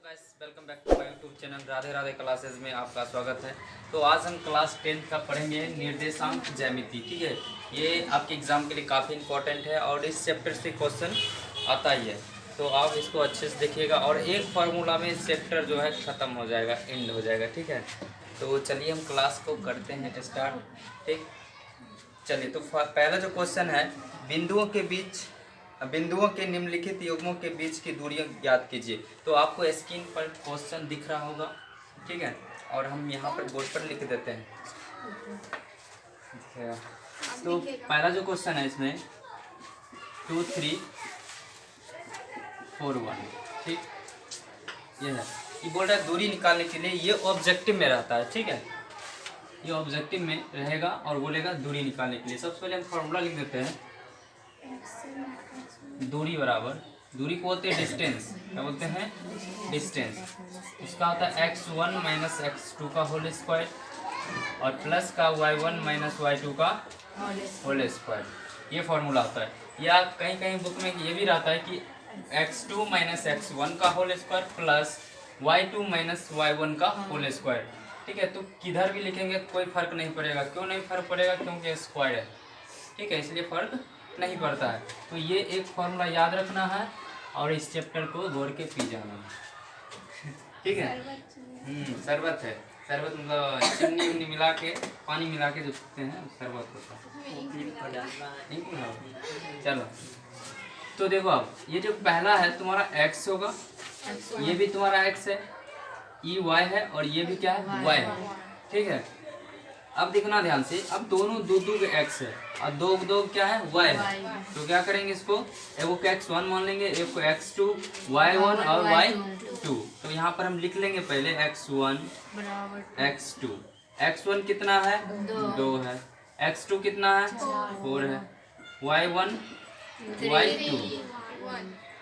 Guys, welcome back to my YouTube channel Radhe Radhe classes में आपका स्वागत है। तो आज हम क्लास 10th का पढ़ेंगे निर्देशांक ज्यामिति। ठीक है, ये आपके एग्जाम के लिए काफ़ी इंपॉर्टेंट है और इस चैप्टर से क्वेश्चन आता ही है, तो आप इसको अच्छे से देखिएगा और एक फार्मूला में चैप्टर जो है ख़त्म हो जाएगा, एंड हो जाएगा। ठीक है, तो चलिए हम क्लास को करते हैं स्टार्ट। ठीक, चलिए तो पहला जो क्वेश्चन है, बिंदुओं के निम्नलिखित युग्मों के बीच की दूरियां ज्ञात कीजिए। तो आपको स्क्रीन पर क्वेश्चन दिख रहा होगा, ठीक है, और हम यहाँ पर बोर्ड पर लिख देते हैं। तो पहला जो क्वेश्चन है इसमें 2 3 4 1, ठीक, ये है। ये बोल रहा है दूरी निकालने के लिए, ये ऑब्जेक्टिव में रहता है। ठीक है, ये ऑब्जेक्टिव में रहेगा और बोलेगा दूरी निकालने के लिए। सबसे पहले हम फॉर्मूला लिख देते हैं। दूरी बराबर, दूरी को बोलते हैं डिस्टेंस। क्या बोलते हैं? डिस्टेंस। इसका होता है x1 माइनस x2 का होल स्क्वायर और प्लस का y1 माइनस y2 का होल स्क्वायर। ये फॉर्मूला होता है। या कहीं कहीं बुक में ये भी रहता है कि x2 माइनस x1 का whole square plus y2 minus y1 का होल स्क्वायर। ठीक है, तो किधर भी लिखेंगे कोई फर्क नहीं पड़ेगा। क्यों नहीं फर्क पड़ेगा? क्योंकि स्क्वायर है। ठीक है, इसलिए फर्क नहीं पड़ता है। तो ये एक फॉर्मूला याद रखना है और इस चैप्टर को दौड़ के पी जाना है। ठीक है, शरबत है। शरबत मतलब चीनी उन्नी मिला के, पानी मिला के जो पीते हैं शरबत होता है। चलो तो देखो, अब ये जो पहला है तुम्हारा x होगा, ये भी तुम्हारा x है, ये y है और ये भी क्या है? y है। ठीक है, अब देखना ध्यान से, अब दोनों दो x है और दो क्या है? y है। तो क्या करेंगे, इसको एक को x1 मान लेंगे, एक को x2, y1 और y2। तो यहाँ पर हम लिख लेंगे पहले x1 x2। x1 कितना है? 2 है। x2 कितना है? 4 है। y1 y2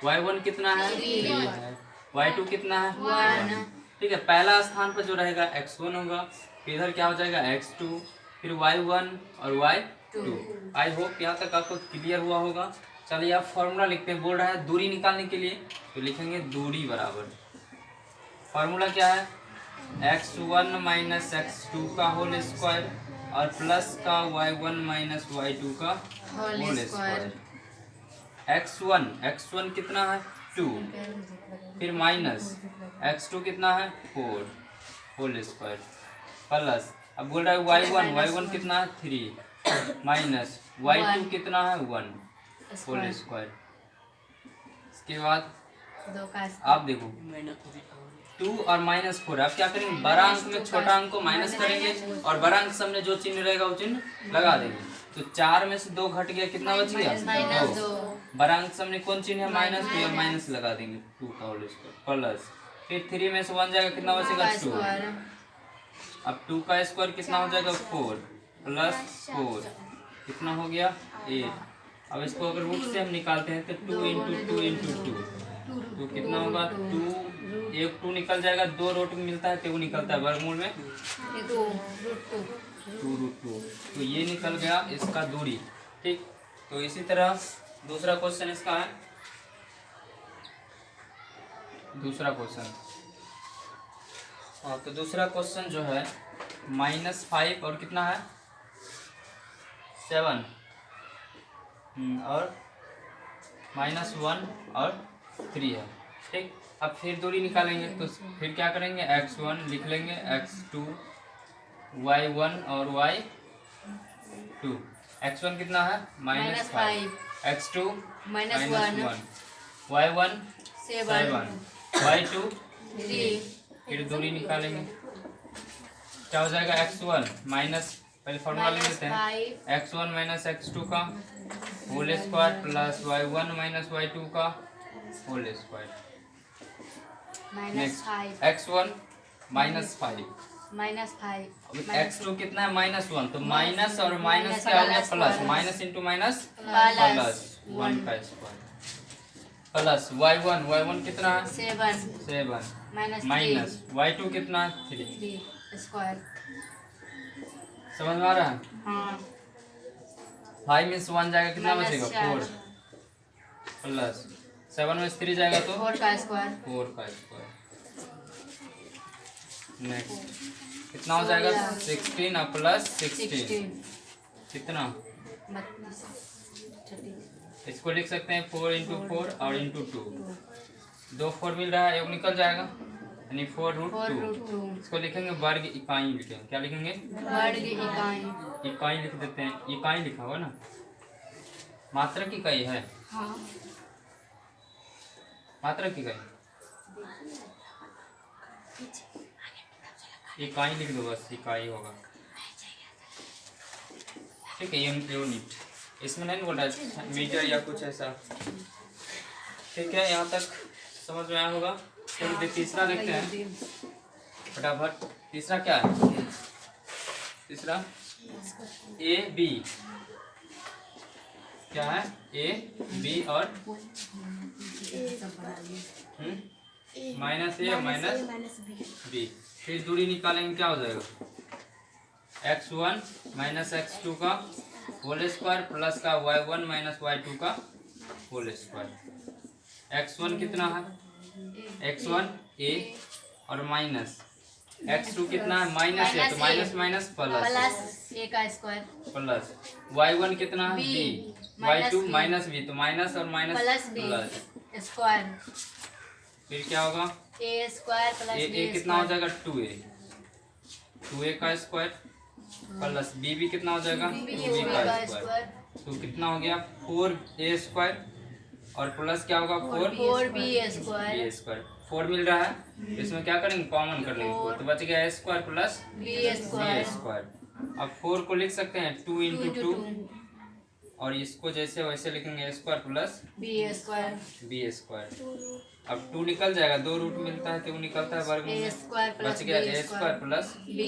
y1 कितना है? 3 है। y2 कितना है? 1। ठीक है, पहला स्थान पर जो रहेगा x1 होगा, इधर क्या हो जाएगा? x2, फिर y1 और y2। आई होप यहाँ तक आपको क्लियर हुआ होगा। चलिए आप फॉर्मूला लिखते हैं। बोल रहा है दूरी निकालने के लिए, तो लिखेंगे दूरी बराबर, फॉर्मूला क्या है? x1 माइनस x2 का होल स्क्वायर और प्लस का y1 माइनस y2 का होल स्क्वायर। x1 कितना है? 2, फिर माइनस x2 कितना है? 4 होल स्क्वायर प्लस, अब बोल रहा है y1 कितना है? 3 माइनस y2 कितना है? 1 होल स्क्वायर। इसके बाद आप देखो 2 और माइनस 4। अब क्या करेंगे? बड़ा अंक में छोटा अंक को माइनस करेंगे और बड़ा अंक सामने जो चिन्ह रहेगा वो चिन्ह लगा देंगे। तो 4 में से 2 घट गया, कितना बच गया? 2। बड़ा अंक सामने कौन चिन्ह है? माइनस, तो माइनस लगा देंगे 2 का होल स्क्वायर प्लस, फिर 3 में से 1 जाएगा, कितना बचेगा? 2। अब 2 का स्क्वायर कितना हो जाएगा? 4 प्लस 4 कितना हो गया? 8। अब इसको अगर रूट से हम निकालते हैं तो 2 इंटू 2 इंटू 2 तो कितना होगा? 2, एक 2 निकल जाएगा, 2 रूट में मिलता है तो वो निकलता है वर्गमूल में 2 रूट 2। तो ये निकल गया इसका दूरी। ठीक, तो इसी तरह दूसरा क्वेश्चन इसका है। दूसरा क्वेश्चन, हाँ, तो दूसरा क्वेश्चन जो है -5 और कितना है? 7 और -1 और 3 है। ठीक, अब फिर दूरी निकालेंगे तो फिर क्या करेंगे? x1 लिख लेंगे, x2 y1 और y2। x1 कितना है? -5, x2 -1, y1 7, y2 3। फिर दूरी निकालेंगे, क्या हो जाएगा? x1 माइनस, पहले फॉर्मूला लिख लेते हैं, x1 माइनस x2 का whole square plus y1 minus y2 का whole square. Next x1 -5 x2 कितना है? -1, तो माइनस और माइनस क्या हो गया? Plus, minus into minus plus 1 का स्क्वायर प्लस y1 कितना है? 7 माइनस y2 कितना है? 3 स्क्वायर। समझ में आ रहा है? हाँ। 5 में से 1 जाएगा, कितना बचेगा? 4 प्लस 7 में से 3 जाएगा तो 4 का स्क्वायर। 4 का स्क्वायर नेक्स्ट कितना हो जाएगा 16 और प्लस 16 कितना, इसको लिख सकते हैं 4 इंटू 4 और इंटू 2, 2 4 मिल रहा है, एक निकल जाएगा यानी 4√2। इसको लिखेंगे वर्ग इकाई, लिखेंगे क्या लिखेंगे, वर्ग इकाई। इकाई लिख देते हैं, इकाई लिखा हुआ ना, मात्रक इकाई है, हाँ मात्रक इकाई, इकाई लिख दो बस, इकाई होगा, ठीक है। यूनिट इसमें नहीं बोल रहा है मीटर या कुछ ऐसा, ठीक है। यहाँ तक समझ में आया होगा। फिर तीसरा देखते हैं फटाफट। तीसरा क्या है, तीसरा ए बी, क्या है ए बी और माइनस ए और माइनस बी। फिर दूरी निकालेंगे, क्या हो जाएगा x1 माइनस x2 का होल स्क्वायर प्लस का y1 माइनस y2 का होल स्क्वायर। x1 कितना है, x1 a और माइनस x2 कितना है माइनस a, तो माइनस माइनस प्लस a का स्क्वायर प्लस y1 कितना है b, y2 माइनस b, तो माइनस और माइनस प्लस स्क्वायर। फिर क्या होगा a स्क्वायर प्लस a कितना हो जाएगा 2a का स्क्वायर प्लस b भी कितना हो जाएगा 2b का स्क्वायर, तो कितना हो गया 4a स्क्वायर और प्लस क्या होगा 4b स्क्वायर। 4 मिल रहा है, इसमें क्या करेंगे कॉमन कर लेंगे 4, तो बच गया a square plus b b square. अब 4 को लिख सकते हैं 2 इंटू 2 और इसको जैसे वैसे लिखेंगे a square plus b square. अब 2 निकल जाएगा, 2 रूट मिलता है तो वो निकलता है वर्ग में, बच गया a square plus b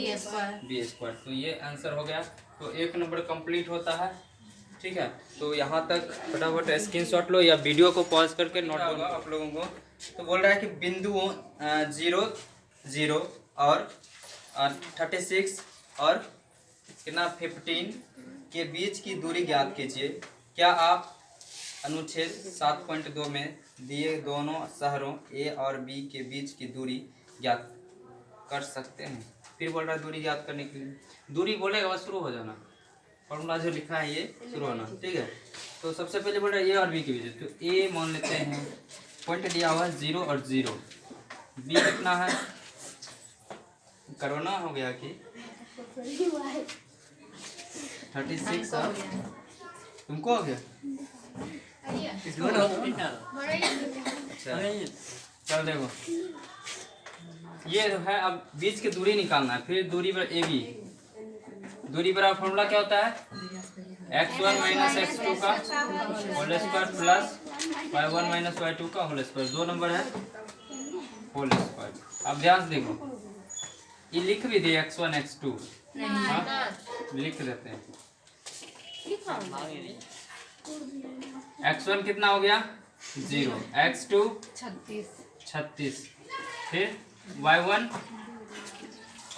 square. तो ये आंसर हो गया। तो 1 नंबर कंप्लीट होता है, ठीक है। तो यहाँ तक फटाफट स्क्रीनशॉट लो या वीडियो को पॉज करके नोट होगा आप लोगों को। तो बोल रहा है कि बिंदुओं 0 0 और 36 और कितना 15 के बीच की दूरी ज्ञात कीजिए। क्या आप अनुच्छेद 7.2 में दिए दोनों शहरों ए और बी के बीच की दूरी ज्ञात कर सकते हैं। फिर बोल रहा है दूरी ज्ञात करने के लिए, दूरी बोलेगा बस शुरू हो जाना, फॉर्मूला जो लिखा है ये शुरू होना, ठीक है। तो सबसे पहले बोल रहा है ए और बी के बीच, तो ए मान लेते हैं पॉइंट दिया हुआ है 0 और 0, बी कितना है करोना हो गया कि 36 और तुमको हो गया चल देखो ये है। अब बीच की दूरी निकालना है, फिर दूरी पर ए बी, दूरी बराबर फॉर्मूला क्या होता है x1 माइनस x2 का whole square plus y1 minus y2 का होल स्क्वायर, 2 नंबर है होल स्क्वायर। अब ध्यान से देखो ये लिख भी दिए x1 x2, हाँ लिख देते हैं। x1 कितना हो गया 0, x2 36, फिर y1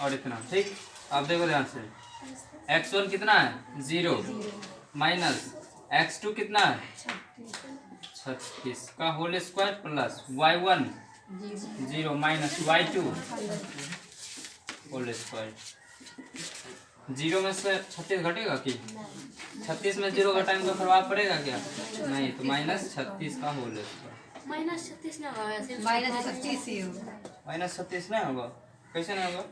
और इतना, ठीक। अब देखो ध्यान से x1 कितना है 0 माइनस x2 कितना है 36 का whole square plus y1 0 minus y2 whole square. 0 में से 36 घटेगा कि 36 में 0 घटाएंगे तो प्रभाव पड़ेगा क्या, नहीं, तो माइनस 36 का होल स्क्वायर। माइनस 36 ना होगा, माइनस 36 ही होगा, माइनस 36 नहीं होगा, कैसे नहीं होगा,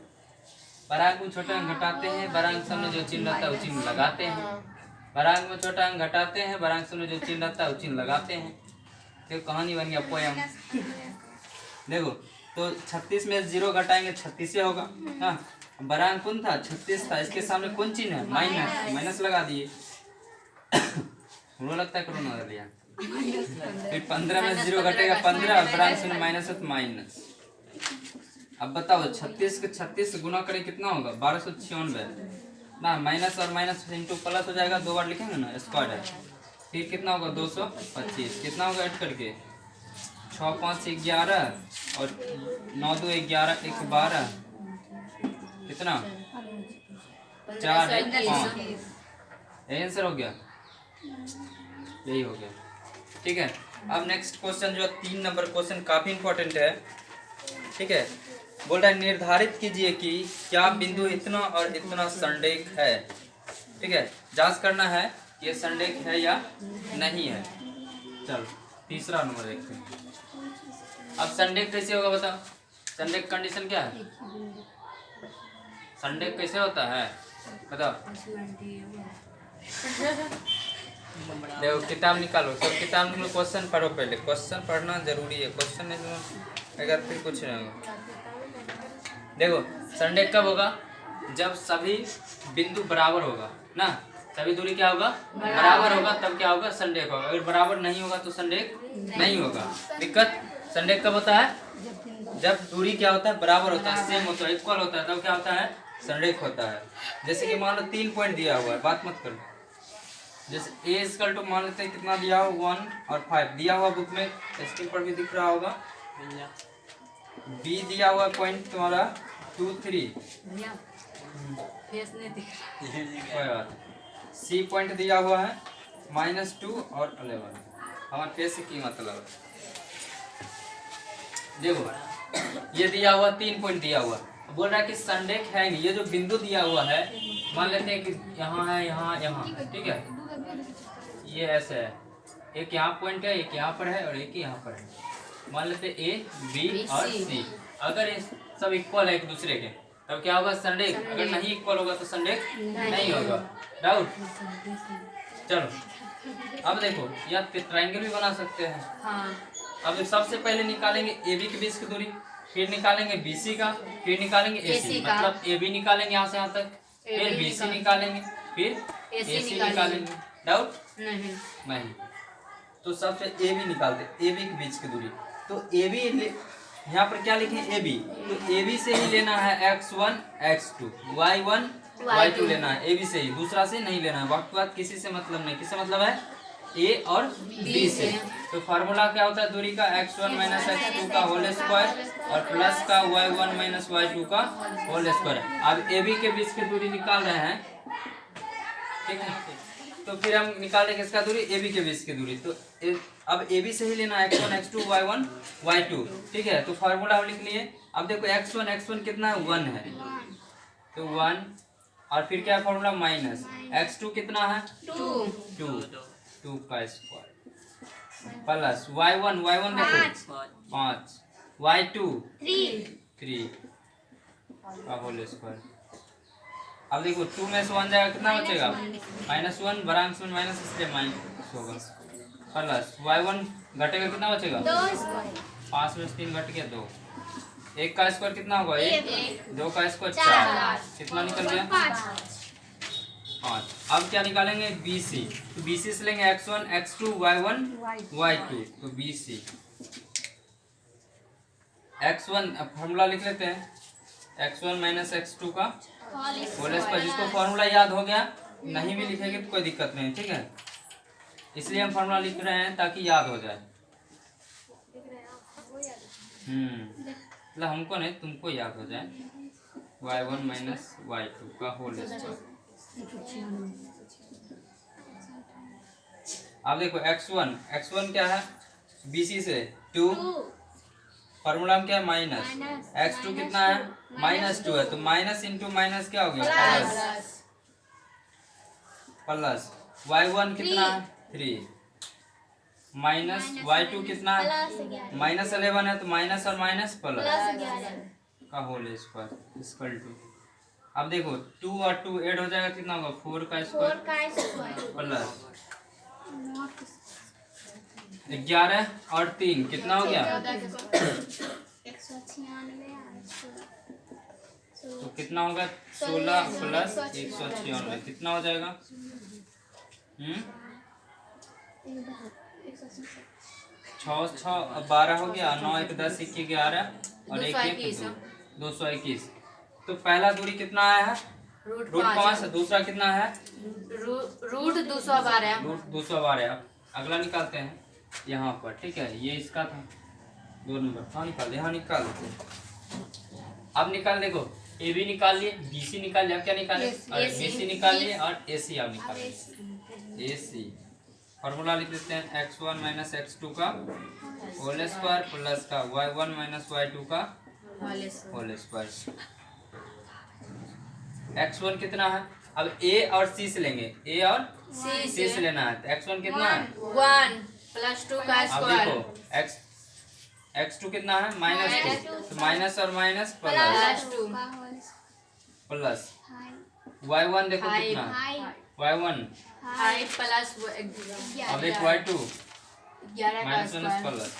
बरांक में छोटा अंक घटाते हैं, बरांक सामने जो चिन्ह रहता है वो चिन्ह लगाते हैं, बरांक में छोटा अंक घटाते हैं, बरांक सामने जो चिन्ह रहता है वो चिन्ह लगाते हैं। देखो कहानी बन गया पोयम। देखो तो 36 में 0 घटाएंगे 36 से होगा, हाँ बरांक कौन था 36 था, इसके सामने कौन चिन्ह है माइनस, माइनस लगा दिए लगता है कोरोना लिया। फिर 15 में 0 घटेगा 15 और बरांक सामने माइनस है तो माइनस। अब बताओ 36 के 36 से गुना करें कितना होगा 1296 ना, माइनस और माइनस इंटू प्लस हो जाएगा, 2 बार लिखेंगे ना स्क्वायर है, फिर कितना होगा 225, कितना होगा ऐड करके 6 5 11 और 9 2 11 1 12 कितना 4 1 5, यही आंसर हो गया, यही हो गया, ठीक है। अब नेक्स्ट क्वेश्चन जो 3 नंबर क्वेश्चन काफी इंपॉर्टेंट है, ठीक है। बोल रहा है निर्धारित कीजिए कि क्या बिंदु इतना और इतना संरेख है। ठीक है, जांच करना है कि ये संरेख है या नहीं है। चलो तीसरा नंबर देखते हैं। अब संरेख कैसे होगा बताओ, संरेख कंडीशन क्या है, संरेख कैसे होता है बताओ। देखो किताब निकालो, सब किताब निकालो, क्वेश्चन पढ़ो, पहले क्वेश्चन पढ़ना जरूरी है, क्वेश्चन नहीं तो अगर फिर कुछ नहीं होगा। देखो संरेख कब होगा, जब सभी बिंदु बराबर होगा ना, सभी दूरी क्या होगा बराबर होगा, तब क्या होगा संरेख होगा। अगर बराबर नहीं होगा तो संरेख नहीं होगा। दिक्कत संरेख कब होता है, जब दूरी क्या होता है बराबर होता है, सेम होता है, इक्वल होता है, तब क्या होता है संरेख होता है। जैसे कि मान लो 3 पॉइंट दिया हुआ है, बात मत करो। जैसे a इक्वल टू मान लेते हैं कितना दिया हुआ 1 और 5 दिया हुआ बुक में, स्क्रीन पर भी दिख रहा होगा। b दिया हुआ पॉइंट तुम्हारा 2 3, फेस नहीं दिख रहा। कोई बात। c पॉइंट दिया हुआ है -2 और 11। हमारे फेस से की मतलब है, देखो ये दिया हुआ 3 पॉइंट दिया हुआ, बोल रहा है कि संरेख है नहीं। ये जो बिंदु दिया हुआ है, मान लेते हैं कि यहाँ है, यहाँ, ठीक है, ये ऐसे है, एक यहाँ पॉइंट है, एक यहाँ पर है और एक यहाँ पर है। मान लेते हैं A, B और C। अगर ये सब इक्वल है एक दूसरे के, तब क्या होगा संरेख। अगर नहीं इक्वल होगा तो संरेख नहीं होगा। डाउट? चलो अब देखो, या ट्रायंगल भी बना सकते हैं। हाँ। अब सबसे पहले निकालेंगे AB के बीच की दूरी, फिर निकालेंगे BC का, फिर निकालेंगे AC का। मतलब AB निकालेंगे यहाँ से यहाँ तक, फिर BC निकालेंगे, फिर AC निकालेंगे। डाउट? नहीं। तो सबसे AB निकालते, AB के बीच की दूरी। तो AB यहाँ पर क्या लिखे AB, तो AB से ही लेना है x1 x2, y1 y2 लेना है AB से ही, दूसरा से नहीं लेना है। वक्त बाद किसी से मतलब नहीं, किससे मतलब है A और B से। तो फार्मूला क्या होता है दूरी का, x1 माइनस x2 का होल स्क्वायर और प्लस का y1 माइनस y2 का होल स्क्वायर। अब AB के बीच की दूरी निकाल रहे हैं, ठीक है, तो फिर हम निकाल रहे किसका दूरी, AB के बीच की दूरी। तो अब AB से ही लेना है x1 x2 y1 y2, ठीक है। तो फार्मूला हम लिख लिए। अब देखो x1 कितना है 1 है, तो 1 और फिर क्या फार्मूला माइनस x2 कितना है 2 का स्क्वायर प्लस y1 देखो 5 y2 3 का होल स्क्वायर। अब देखो 2 में से 1 जाएगा, कितना बचेगा -1, बड़ा अंश में माइनस इसलिए माइनस होगा, प्लस y1 घटेगा, कितना बचेगा 5 में से 3 घट गया 2, 1 का स्क्वायर कितना होगा 1, 2 का स्क्वायर 4, कितना निकल गया 5। अब क्या निकालेंगे BC, तो BC से लेंगे x1 x2 y1 y2, तो BC x1 फॉर्मूला लिख लेते हैं, x1 माइनस x2 का होल स्क्वायर। जिसको फॉर्मूला याद हो गया, नहीं भी लिखेंगे तो कोई दिक्कत नहीं, ठीक है। इसलिए हम फॉर्मूला लिख रहे हैं ताकि याद हो जाए। मतलब हमको नहीं, तुमको याद हो जाए, y1 माइनस y2 का होल स्क्वायर। अब देखो x1 क्या है BC से 2, फॉर्मूला में क्या है माइनस, x2 कितना है -2 है, तो माइनस इंटू माइनस क्या हो गया प्लस y1 कितना है 3 माइनस y2 कितना है -11 है, तो माइनस और माइनस प्लस का होल स्क्वायर इक्वल टू। अब देखो 2 और 2 ऐड हो जाएगा, कितना होगा 4 का स्क्वायर प्लस 11 और 3 कितना हो गया, तो कितना होगा 16 प्लस 196, कितना हो जाएगा 6 6 12 हो गया, 9 1 10 1 11 और 1 1 221। तो पहला दूरी कितना आया है √5, दूसरा कितना है √212। अगला निकालते हैं यहाँ पर, ठीक है, ये इसका था 2 नंबर। हाँ निकाल, यहाँ निकाल देते। अब निकाल, देखो AB निकाल लिए, BC निकाल लिया, अब क्या निकाले BC निकाल लिए और AC अब निकाले AC। फॉर्मूला लिख देते हैं x1 माइनस x2 का होल स्क्वायर प्लस का y1 माइनस y2 का होल स्क्वायर। x1 कितना है? अब a और c से लेंगे, a और c से लेना है। तो x1 कितना है? 1 + 2 का अब स्क्वायर देखो x2 कितना है? -2। तो माइनस और माइनस +2 प्लस y1 देखो कितना है? y1 5 प्लस अब एक y2 11 का माइनस स्क्वायर प्लस,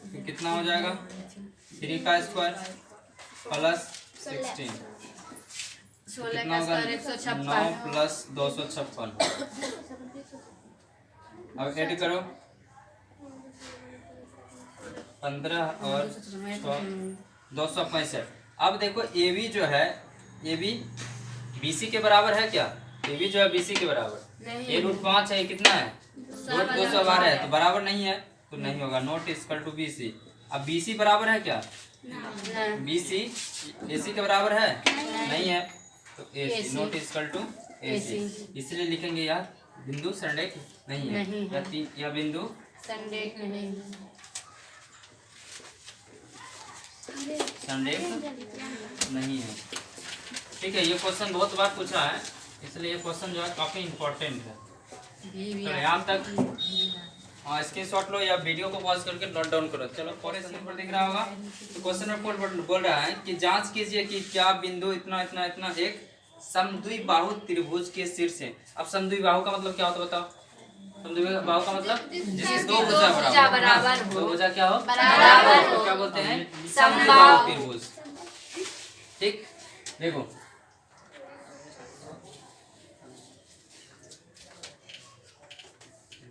तो कितना हो जाएगा? 3 का स्क्वायर प्लस 16 16 कितना का होगा? Square 9 156 plus 256। अब ऐड करो 15 और 265। अब देखो ए बी जो है, ए बी बी सी के बराबर है क्या? ए बी जो है बी सी के बराबर, ए √5 है, कितना है? √212 है, तो बराबर नहीं है, तो नहीं होगा। Not equal to B C. अब बी सी बराबर है क्या? बी सी ए सी के बराबर है? नहीं है, तो ए सी नॉट इक्वल टू ए सी। इसलिए लिखेंगे यार बिंदु संरेख नहीं है, या बिंदु संरेख नहीं संरेख नहीं है। ठीक है, ये क्वेश्चन बहुत बार पूछा है, इसलिए ये क्वेश्चन जो है काफी इम्पोर्टेंट है। तो यहाँ तक स्क्रीन शॉट लो या वीडियो को पॉज करके नोट डाउन करो। चलो क्वेश्चन पर दिख रहा होगा। तो क्वेश्चन में बोल रहा है कि जांच कीजिए कि क्या बिंदु इतना इतना इतना एक समद्विबाहु त्रिभुज के शीर्ष है। अब समद्विबाहु का मतलब क्या होता है बताओ? समद्विबाहु का मतलब जिसके दो भुजा बराबर हो। दो भुजा क्या हो? बराबर हो। क्या बोलते हैं? समद्विबाहु त्रिभुज। ठीक, देखो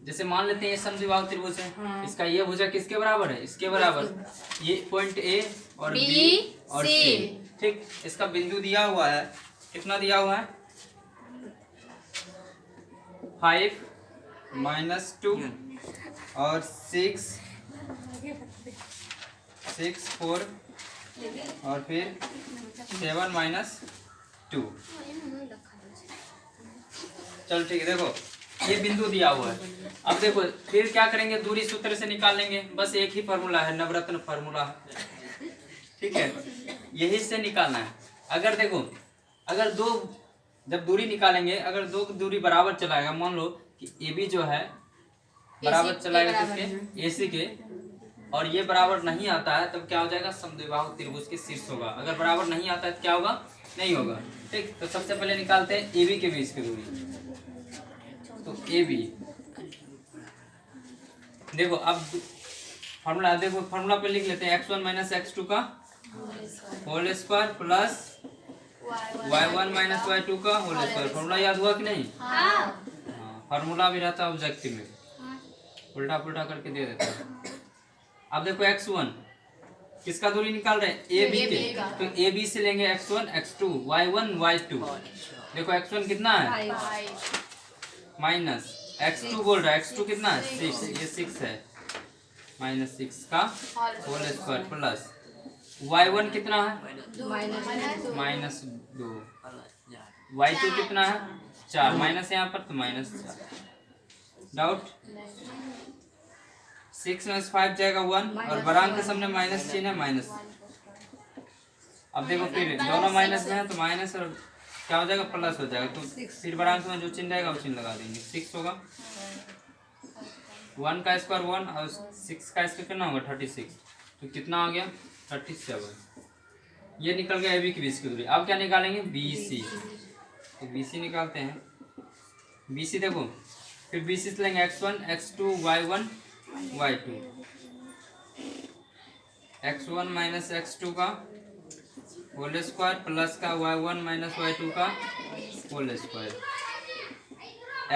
जैसे मान लेते हैं ये समद्विबाहु त्रिभुज है। इसका ये भुजा किसके बराबर है? इसके बराबर। ये पॉइंट ए और बी और सी। ठीक, इसका बिंदु दिया हुआ है, कितना दिया हुआ है? 5 -2 और 6 4 और फिर 7 -2। चलो ठीक है, देखो ये बिंदु दिया हुआ है। अब देखो फिर क्या करेंगे? दूरी सूत्र से निकाल लेंगे। बस एक ही फार्मूला है, नवरत्न फार्मूला है। ठीक है, यही से निकालना है। अगर देखो, अगर दो जब दूरी निकालेंगे, अगर दो दूरी बराबर चलाएगा, मान लो कि ए बी जो है बराबर चलाएगा किसके? AC के, और ये बराबर नहीं आता है, तब क्या हो जाएगा? समद्विबाहु त्रिभुज के शीर्ष होगा। अगर बराबर नहीं आता है तो क्या होगा? नहीं होगा। ठीक, तो सबसे पहले निकालते हैं AB के बीच की दूरी। तो AB देखो, अब फार्मूला देखो, फार्मूला पे लिख लेते हैं x1 - x2 का whole square plus y1 - y2 का होल स्क्वायर। फार्मूला याद हुआ कि नहीं? हाँ, फार्मूला भी रहता है ऑब्जेक्टिव में, उल्टा पुल्टा करके दे देता है। अब देखो x1 किसका दूरी निकाल रहे हैं? AB के, तो AB से लेंगे x1 x2 y1 y2। देखो x1 कितना है? माइनस x2 बोल रहा है, x2 कितना है? 6, ये 6 है, -6 का होल स्क्वायर प्लस y1 कितना है? -2। y2 कितना है? 4, माइनस यहाँ पर, तो -4। डाउट? 6 में 5 जाएगा 1, और बराबर के सामने माइनस चिन्ह है, माइनस। अब देखो फिर दोनों माइनस में है, तो माइनस और क्या हो जाएगा? प्लस हो जाएगा। तो फिर बराबर में जो चिन्ह रहेगा वो चिन्ह लगा देंगे। 6 होगा, 1 का स्क्वायर 1 और 6 का स्क्वायर कितना होगा? 36। तो कितना आ गया? 37। ये निकल गया AB के बीच की दूरी। अब क्या निकालेंगे? BC। तो BC निकालते हैं। BC देखो, फिर BC से लेंगे x1 x2 y1 y2। x1 - x2 का होल स्क्वायर प्लस का y1 - y2 का होल स्क्वायर।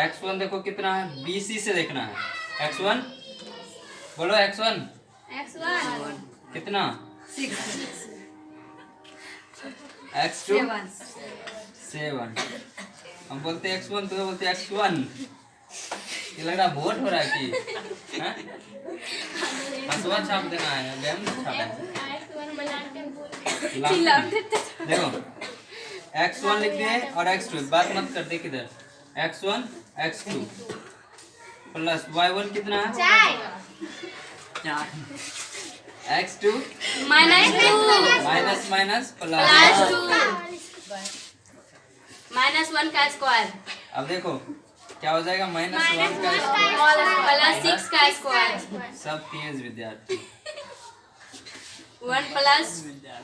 x1 देखो कितना है? BC से देखना है। x1 बोलो, x1 कितना? 6। x2 7। हम बोलते हैं x1, तो बोलते हैं x1। ये लग रहा वोट हो रहा है कि हंसुआ छाप देना है, गेम छाप। देखो x1 लिख दिए और x2, बात मत कर दे किधर। x1 x2 प्लस y1 कितना है? 4। x2 -2 minus minus plus. +2 -1 का स्क्वायर अब देखो क्या हो जाएगा, -1 का स्क्वायर +6 का स्क्वायर सब तेज विद्यार्थी। 1 +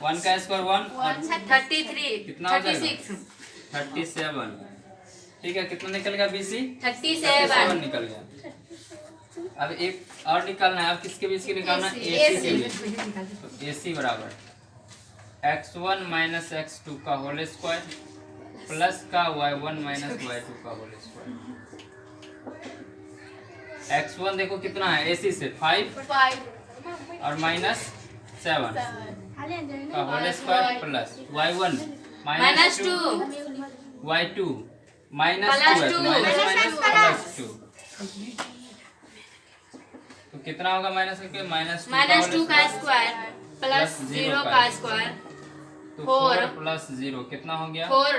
1 का स्क्वायर 1 और 33 कितना हो जाएगा? 36 37। ठीक है, कितना निकल गया BC? 37 निकल गया। अब एक और निकालना है, अब किसके बीच की निकालना है? AC के बीच। तो AC बराबर x1 माइनस x2 का होल स्क्वायर प्लस का y1 माइनस y2 का होल स्क्वायर। x1 देखो कितना है AC से 5 और -7 का whole square plus y1 -2 y2 -2 +2। तो कितना होगा माइनस करके? -2 का स्क्वायर प्लस 0 का स्क्वायर तो 4 4 + 0 कितना हो गया? 4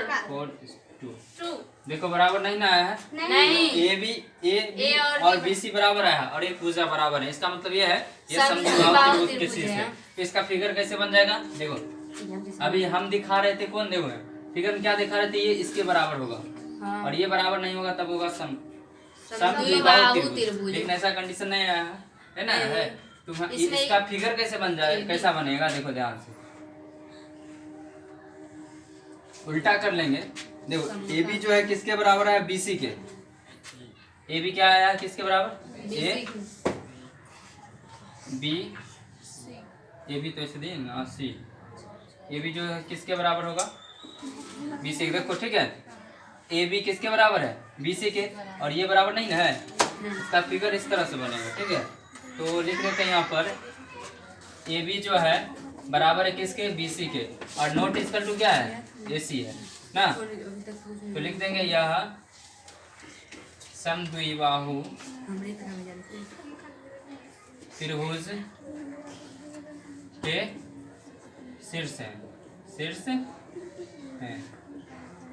2। देखो बराबर नहीं ना आया है, नहीं ए और और BC बराबर आया है और एक भुजा बराबर है। इसका मतलब ये है ये समबाहु समबाहु त्रिभुज त्रिभुज है। है। तो इसका फिगर कैसे बन जाएगा? देखो अभी हम दिखा रहे थे कौन, देखो फिगर में क्या दिखा रहे थे, ये इसके बराबर होगा हाँ। और ये बराबर नहीं होगा, तब होगा समद्विबाहु समद्विबाहु त्रिभुज। त्रिभुज। लेकिन ऐसा कंडीशन नहीं आया है ना, है तो इसमें इसका फिगर कैसे बन जाए, AB कैसा बनेगा? देखो ध्यान से उल्टा कर लेंगे। देखो AB जो है किसके बराबर है? BC के। AB क्या आया किसके बराबर? AB तो ऐसे दिए ना C। AB जो है किसके बराबर होगा? BC के। देखो ठीक है, AB किसके बराबर है? BC के, और ये बराबर नहीं ना है, इसका फिगर इस तरह से बनेगा। ठीक है, तो लिख लेते हैं यहाँ पर AB जो है बराबर है किसके? BC के, और नॉट इक्वल टू क्या है? AC है ना। तो लिख देंगे यह समद्विबाहु त्रिभुज के शीर्ष हैं।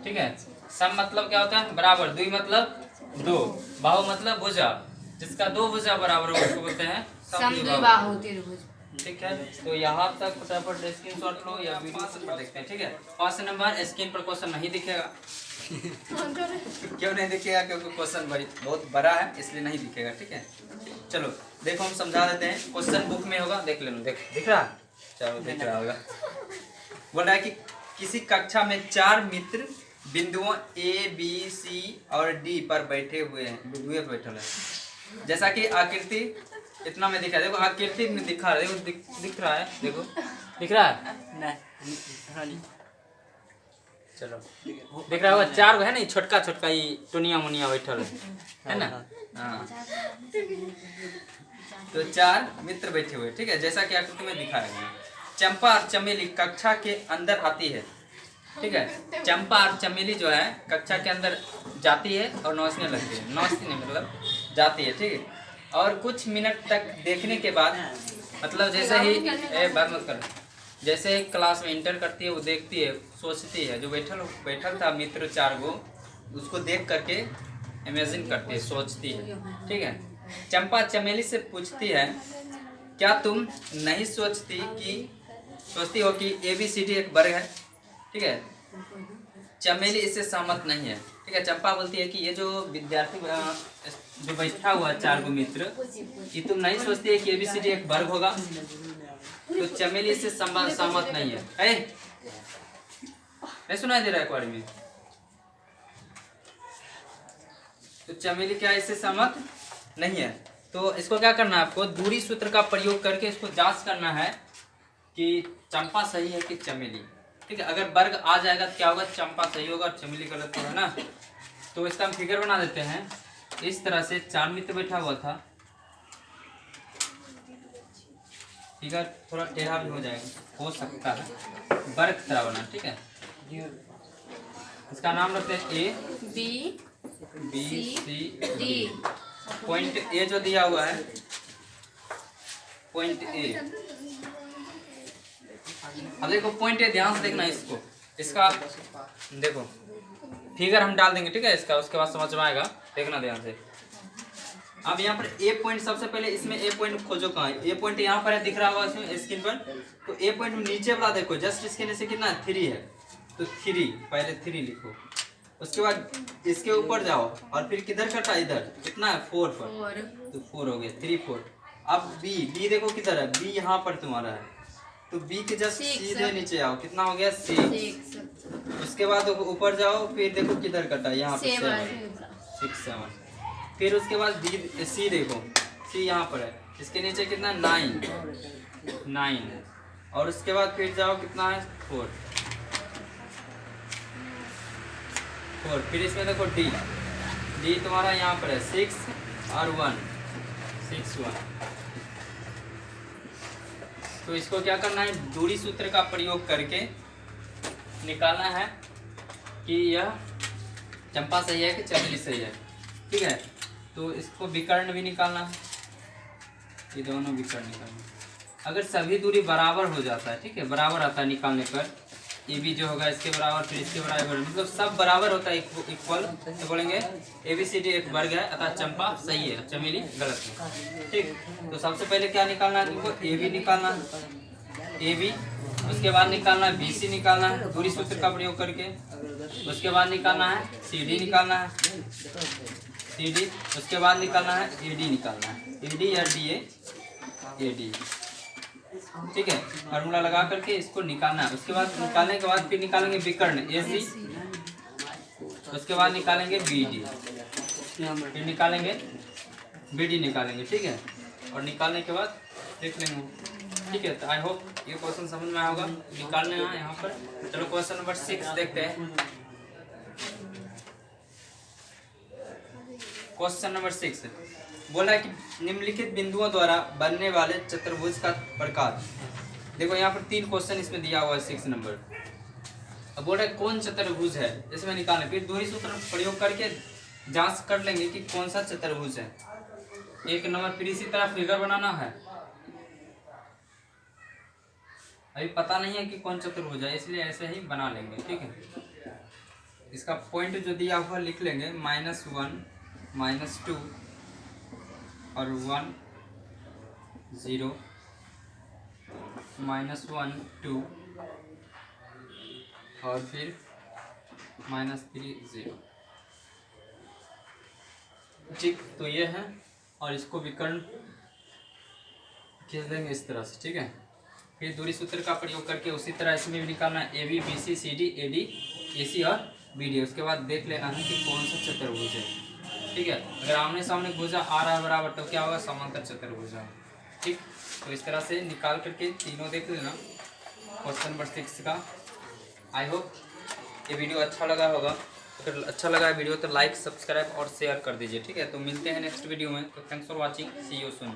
ठीक है, सम मतलब क्या होता है? बराबर। द्वि मतलब दो, बाहु मतलब भुजा, जिसका दो भुजा बराबर हो उसको बोलते हैं समद्विबाहु त्रिभुज। ठीक है, तो यहाँ तक फटाफट स्क्रीनशॉट लो या वीडियो पर देखते हैं। ठीक है, 5 नंबर स्क्रीन पर क्वेश्चन नहीं दिखेगा। क्यों नहीं दिखेगा? क्योंकि क्वेश्चन बहुत बड़ा है इसलिए नहीं दिखेगा। ठीक है, चलो देखो हम समझा देते हैं। क्वेश्चन बुक में होगा, देख लेना। दिख रहा? चलो दिख रहा होगा। बोल रहा है कि किसी कक्षा में 4 मित्र बिंदुओं A, B, C और D पर बैठे हुए हैं। जैसा कि आकृति इतना में दिखा है। देखो आकृति में दिखा रहा है, देखो दिख रहा है। देखो दिख रहा है? नहीं। चलो दिख रहा होगा। 4 गो है ना, छोटका छोटका ये टुनिया मुनिया बैठल है ना। हाँ, तो 4 मित्र बैठे हुए। ठीक है, जैसा कि आकृति में दिखाया गया। चंपा और चमेली कक्षा के अंदर आती है। ठीक है, चंपा और चमेली जो है कक्षा के अंदर जाती है और नाचने लगती है। नाचती नहीं मतलब जाती है। ठीक है, और कुछ मिनट तक देखने के बाद, मतलब जैसे ही बात मत कर, जैसे ही क्लास में इंटर करती है वो देखती है, सोचती है, जो बैठल था मित्र 4 गो, उसको देख करके इमेजिन करती है, सोचती है। ठीक है, चंपा चमेली से पूछती है, क्या तुम नहीं सोचती हो कि ABCD एक वर्ग है? ठीक है, चमेली इससे सहमत नहीं है। ठीक है, चंपा बोलती है कि ये जो विद्यार्थी जो बैठा हुआ 4 गो मित्र, ये तुम नहीं सोचती है कि ABCD एक वर्ग होगा? तो चमेली इससे सहमत नहीं है। नहीं सुनाई दे रहा है क्वारी में? तो चमेली क्या इससे सहमत नहीं है। तो इसको क्या करना है आपको? दूरी सूत्र का प्रयोग करके इसको जांच करना है कि चंपा सही है कि चमेली। ठीक है, अगर वर्ग आ जाएगा तो क्या होगा? चंपा सही होगा और चमेली गलत होगा ना। तो इसका हम फिगर बना देते हैं। इस तरह से 4 मित्र बैठा हुआ था। फिगर थोड़ा टेढ़ा भी हो जाएगा, हो सकता है, वर्ग की तरह बना। ठीक है, इसका नाम रखते हैं A, B, C, D। Point A जो दिया हुआ है, पॉइंट A। अब देखो पॉइंट A, ध्यान से देखना इसको। इसका देखो फिगर हम डाल देंगे। ठीक है, इसका उसके बाद समझ में आएगा, देखना ध्यान से। अब यहाँ पर ए पॉइंट, सबसे पहले इसमें ए पॉइंट खोजो कहाँ है। ए पॉइंट यहाँ पर है, दिख रहा होगा इसमें स्क्रीन पर। तो ए पॉइंट नीचे वाला देखो, जस्ट इसके नीचे कितना है, 3 है, तो 3, पहले 3 लिखो। उसके बाद इसके ऊपर जाओ और फिर किधर कटा, इधर कितना है 4 पर, तो 4 हो गया, 3 4। अब बी देखो किधर है, बी यहाँ पर तुम्हारा है, तो बी के जस्ट सीधे नीचे आओ, कितना हो गया 6। उसके बाद ऊपर जाओ, फिर देखो किधर कटा, यहाँ पे 6 7। फिर उसके बाद डी सी देखो, सी यहाँ पर है, इसके नीचे कितना 9। और उसके बाद फिर जाओ, कितना है 4। फिर इसमें देखो डी तुम्हारा यहाँ पर है 6 और 1, 6 1। तो इसको क्या करना है, दूरी सूत्र का प्रयोग करके निकालना है कि यह चंपा सही है कि चमेली सही है। ठीक है, तो इसको विकर्ण भी निकालना है, ये दोनों विकर्ण निकालना। अगर सभी दूरी बराबर हो जाता है, ठीक है, बराबर आता है निकालने पर, ए बी जो होगा इसके बराबर, फिर इसके बराबर, मतलब सब बराबर होता है इक्वल, तो बोलेंगे ए बी सी डी एक वर्ग है, अतः चंपा सही है, चमेली गलत है। ठीक, तो सबसे पहले क्या निकालना है तुमको, ए बी निकालना है, ए बी। उसके बाद निकालना है बी सी निकालना है दूरी सूत्र का प्रयोग करके। उसके बाद निकालना है सी डी निकालना है, सी डी। उसके बाद निकालना है ए डी निकालना है, ए डी या डी ए डी। ठीक है, फार्मूला लगा करके इसको निकालना है। उसके बाद निकालने के बाद फिर निकालेंगे विकर्ण ए सी। उसके बाद निकालेंगे बी डी, फिर निकालेंगे बी डी निकालेंगे। ठीक है, और निकालने के बाद देख लेंगे। ठीक है, तो आई होप ये क्वेश्चन समझ में आया होगा, निकालने हैं यहाँ पर। चलो क्वेश्चन नंबर 6 देखते हैं। क्वेश्चन नंबर 6 बोला है कि निम्नलिखित बिंदुओं द्वारा बनने वाले चतुर्भुज का प्रकार। देखो यहाँ पर 3 क्वेश्चन इसमें दिया हुआ है 6 नंबर। अब बोल रहा है कौन चतुर्भुज है, इसमें निकालना। फिर दूरी सूत्र प्रयोग करके जांच कर लेंगे कि कौन सा चतुर्भुज है। 1 नंबर। फिर इसी तरह फिगर बनाना है। अभी पता नहीं है कि कौन चतुर्भुज है, इसलिए ऐसे ही बना लेंगे। ठीक है, इसका पॉइंट जो दिया हुआ लिख लेंगे, -1 -2 और 1 0 -1 2 और फिर -3 0। ठीक, तो ये है, और इसको विकर्ण खींच देंगे इस तरह से। ठीक है, फिर दूरी सूत्र का प्रयोग करके उसी तरह इसमें भी निकालना है, A B B C C D A D A C और बी डी। उसके बाद देख लेना है कि कौन सा चतुर्भुज है। ठीक है, अगर आमने सामने भुजा आ रहा है बराबर, तो क्या होगा, समांतर चतुर्भुज है। ठीक, तो इस तरह से निकाल करके तीनों देख लेना क्वेश्चन नंबर 6 का। आई होप ये वीडियो अच्छा लगा होगा। अगर अच्छा लगा है वीडियो तो लाइक, सब्सक्राइब और शेयर कर दीजिए। ठीक है, तो मिलते हैं नेक्स्ट वीडियो में। तो thanks for watching, see you soon.